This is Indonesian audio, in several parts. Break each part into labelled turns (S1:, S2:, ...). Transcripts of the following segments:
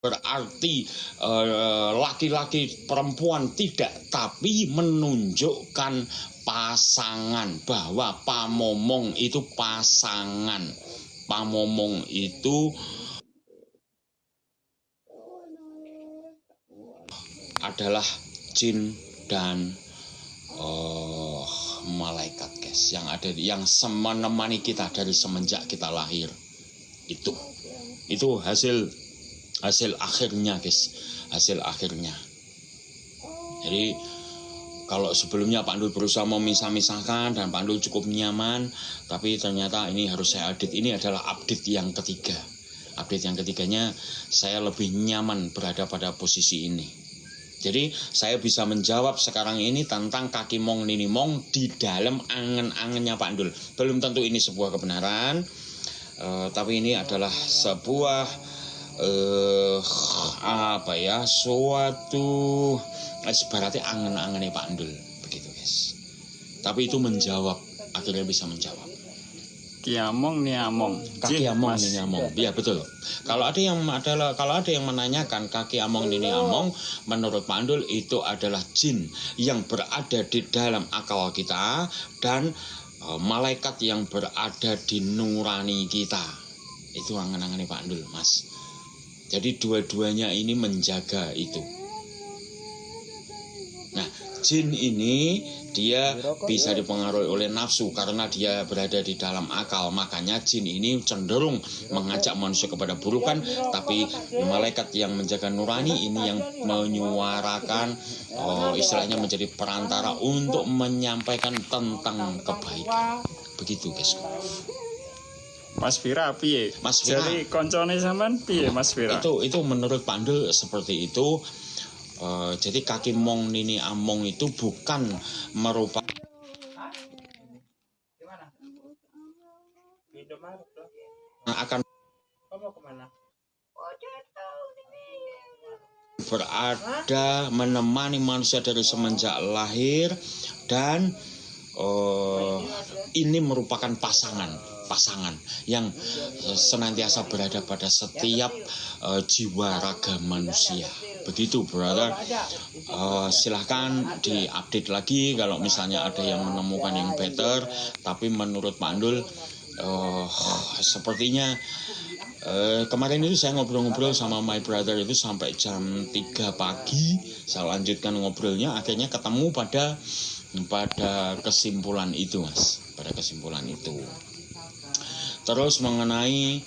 S1: berarti laki-laki perempuan tidak, tapi menunjukkan pasangan, bahwa pamomong itu pasangan. Pamomong itu adalah jin dan malaikat, guys, yang ada, yang menemani kita dari semenjak kita lahir. Itu hasil akhirnya, guys, hasil akhirnya. Jadi kalau sebelumnya Pak Ndul berusaha memisah-misahkan dan Pak Ndul cukup nyaman, tapi ternyata ini harus saya update. Ini adalah update yang ketiga. Update yang ketiganya, saya lebih nyaman berada pada posisi ini. Jadi saya bisa menjawab sekarang ini tentang kaki mong nini mong di dalam angen-angennya Pak Ndul. Belum tentu ini sebuah kebenaran, tapi ini adalah sebuah suatu sebaratnya angen-angennya Pak Ndul, begitu, guys. Tapi itu menjawab, akhirnya bisa menjawab.
S2: Kiamong niamong,
S1: kaki among nini among, iya betul. Kalau ada yang menanyakan kaki among nini among, menurut Pak Ndul itu adalah jin yang berada di dalam akal kita dan malaikat yang berada di nurani kita. Itu angan-angannya Pak Ndul, Mas. Jadi dua-duanya ini menjaga itu. Nah, jin ini dia bisa dipengaruhi oleh nafsu karena dia berada di dalam akal. Makanya jin ini cenderung mengajak manusia kepada burukan, tapi malaikat yang menjaga nurani ini yang menyuarakan, istilahnya menjadi perantara untuk menyampaikan tentang kebaikan. Begitu, guys.
S2: Mas Vira piye?
S1: Mas Vira.
S2: Jadi koncone sampean piye Mas Vira?
S1: Itu menurut Pak Ndul seperti itu. Jadi kaki mong nini among itu bukan merupakan akan berada menemani manusia dari semenjak lahir, dan ini merupakan pasangan yang senantiasa berada pada setiap jiwa raga manusia. Begitu, brother. Silahkan diupdate lagi kalau misalnya ada yang menemukan yang better. Tapi menurut Pak Ndul, sepertinya kemarin itu saya ngobrol-ngobrol sama my brother itu sampai jam 3 pagi. Saya lanjutkan ngobrolnya, akhirnya ketemu pada kesimpulan itu, Mas. Pada kesimpulan itu. Terus mengenai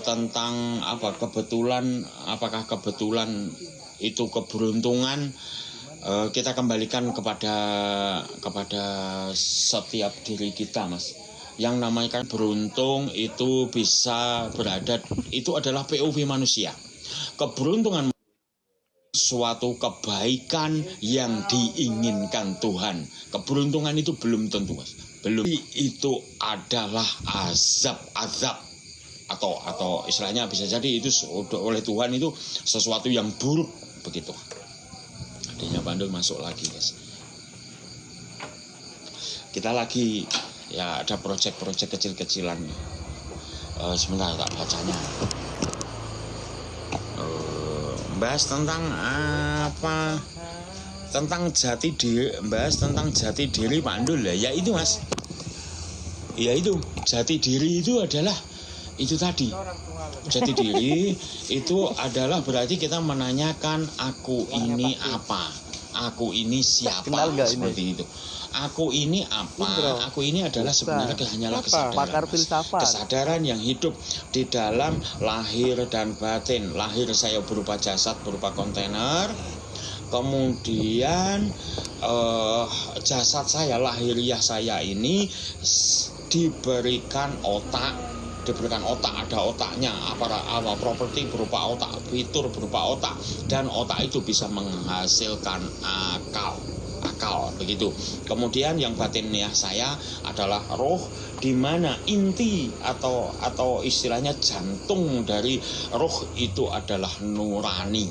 S1: tentang apakah kebetulan itu keberuntungan, kita kembalikan kepada setiap diri kita, Mas. Yang namanya beruntung itu bisa berada, itu adalah POV manusia. Keberuntungan suatu kebaikan yang diinginkan Tuhan. Keberuntungan itu belum tentu, Mas. Belum. Itu adalah azab atau istilahnya bisa jadi itu oleh Tuhan itu sesuatu yang buruk, begitu. Adanya Pak Ndul masuk lagi, guys. Kita lagi ya ada proyek-proyek kecil-kecilan. Sebentar tak bacanya. Bahas tentang apa? Tentang jati diri, bahas tentang jati diri Pak Ndul ya itu, Mas. Ya itu, jati diri itu adalah itu tadi. Jati diri itu adalah berarti kita menanyakan aku ini apa? Aku ini siapa? Seperti itu. Aku ini apa? Aku ini adalah sebenarnya hanyalah kesadaran yang hidup di dalam lahir dan batin. Lahir saya berupa jasad, berupa kontainer. Kemudian jasad saya, lahiriah saya ini diberikan otak, ada otaknya, apa properti berupa otak, fitur berupa otak, dan otak itu bisa menghasilkan akal, begitu. Kemudian yang batiniah saya adalah roh, di mana inti atau istilahnya jantung dari roh itu adalah nurani,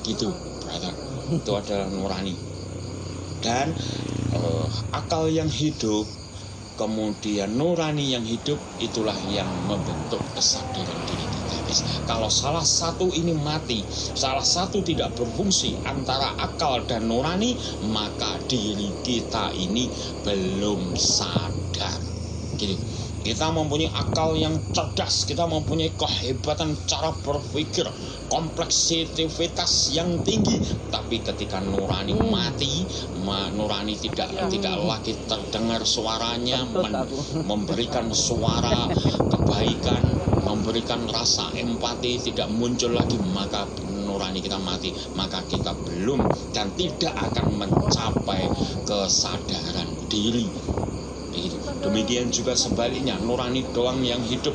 S1: begitu, brother. Itu adalah nurani. Dan akal yang hidup, kemudian nurani yang hidup, itulah yang membentuk kesadaran diri kita, guys. Kalau salah satu ini mati, salah satu tidak berfungsi antara akal dan nurani, maka diri kita ini belum sadar. Gitu. Kita mempunyai akal yang cerdas, kita mempunyai kehebatan cara berpikir, kompleksitas yang tinggi. Tapi ketika nurani mati, nurani tidak lagi terdengar suaranya, memberikan suara kebaikan, memberikan rasa empati, tidak muncul lagi, maka nurani kita mati, maka kita belum dan tidak akan mencapai kesadaran diri. Demikian juga sebaliknya, nurani doang yang hidup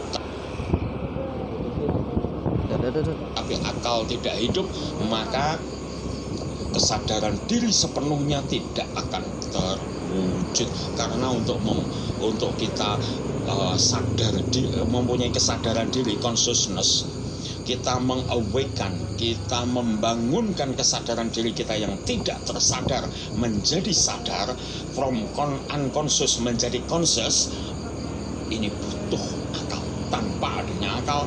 S1: tapi akal tidak hidup, maka kesadaran diri sepenuhnya tidak akan terwujud. Karena untuk kita sadar, mempunyai kesadaran diri, consciousness, kita mengawaken, kita membangunkan kesadaran diri kita yang tidak tersadar menjadi sadar, from unconscious menjadi conscious, ini butuh akal. Tanpa adanya akal,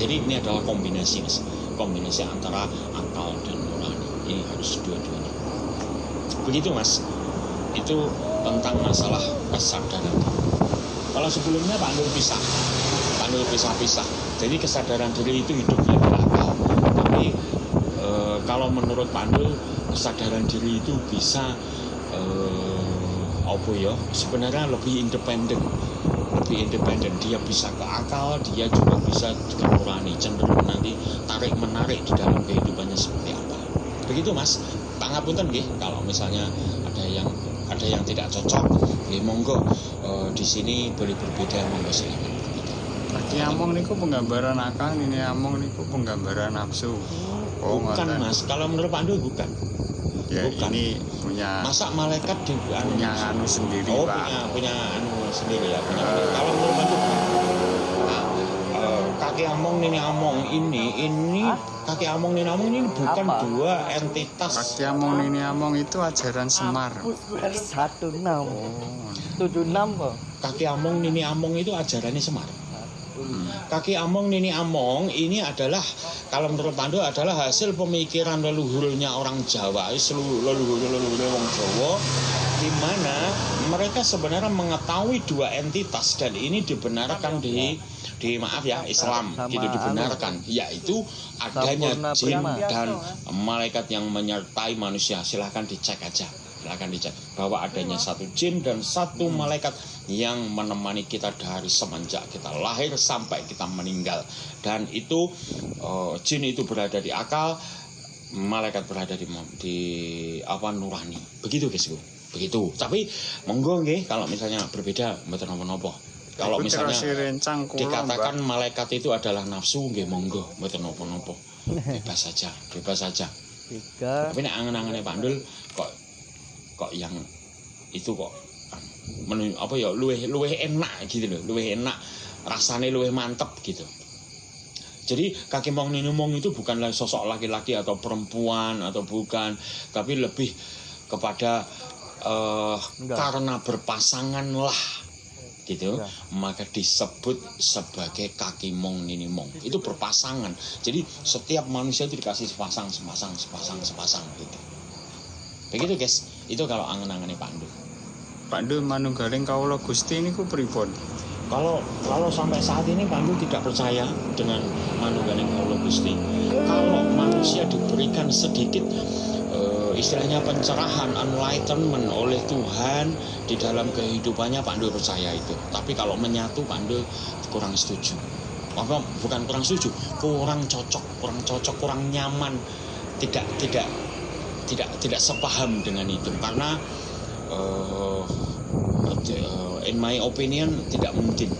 S1: jadi ini adalah kombinasi, mas, kombinasi antara akal dan nurani. Ini harus dua-duanya. Begitu, mas. Itu tentang masalah kesadaran. Kalau sebelumnya Pak Nur pisah-pisah. Jadi kesadaran diri itu hidupnya di akal. Tapi kalau menurut Pak Nur, kesadaran diri itu bisa sebenarnya lebih independen. Dia bisa ke akal, dia juga bisa ke nurani, cenderung nanti tarik menarik di dalam kehidupannya seperti apa. Begitu, mas. Pangapunten nggih kalau misalnya ada yang tidak cocok, monggo di sini boleh berbeda, monggo silakan.
S2: Lagi among niku penggambaran akal, ini among niku penggambaran nafsu.
S1: Bukan, mas. Kalau menurut Pak Ando bukan.
S2: Ya,
S1: bukan.
S2: ini punya
S1: masa malaikat
S2: punya anu sendiri, Pak.
S1: punya anu sendiri ya. Kalau menurut Pak Ando kaki among nini among ini kaki among nini among ini bukan
S3: apa?
S1: Dua entitas.
S2: Kaki among ini among itu ajaran Semar.
S3: 16 76 kok.
S1: Kaki among nini among itu ajarannya Semar. Kaki among nini among ini adalah, kalau menurut Pandu, adalah hasil pemikiran leluhurnya orang Jawa, leluhur orang Jawa, di mana mereka sebenarnya mengetahui dua entitas, dan ini dibenarkan di maaf ya, Islam gitu dibenarkan, yaitu adanya jin dan malaikat yang menyertai manusia. Silahkan dicek aja, bahwa adanya satu jin dan satu malaikat yang menemani kita dari semenjak kita lahir sampai kita meninggal. Dan itu jin itu berada di akal, malaikat berada di nurani. Begitu guys, begitu. Tapi monggo nggih, kalau misalnya berbeda mboten napa-napa. Kalau misalnya dikatakan malaikat itu adalah nafsu, nggih monggo, mboten napa-napa. Bebas saja. Tapi nek angen-angene Pak Ndul kok yang itu kok luwih enak gitu loh, luwih enak, rasane luwih mantep gitu. Jadi kaki mong nini mong itu bukanlah sosok laki-laki atau perempuan atau bukan, tapi lebih kepada karena berpasangan lah gitu. Enggak. Maka disebut sebagai kaki mong nini mong. Itu berpasangan. Jadi setiap manusia itu dikasih sepasang gitu. Begitu guys. Itu kalau angen-angene Pandu.
S2: Pandu manunggaling kawula Gusti niku pripun?
S1: Kalau sampai saat ini Pandu tidak percaya dengan manunggaling kawula Gusti. Kalau manusia diberikan sedikit istilahnya pencerahan, enlightenment oleh Tuhan di dalam kehidupannya, Pandu percaya itu. Tapi kalau menyatu, Pandu kurang setuju. Bukan kurang setuju, kurang cocok, kurang nyaman, tidak sepaham dengan itu, karena in my opinion tidak mungkin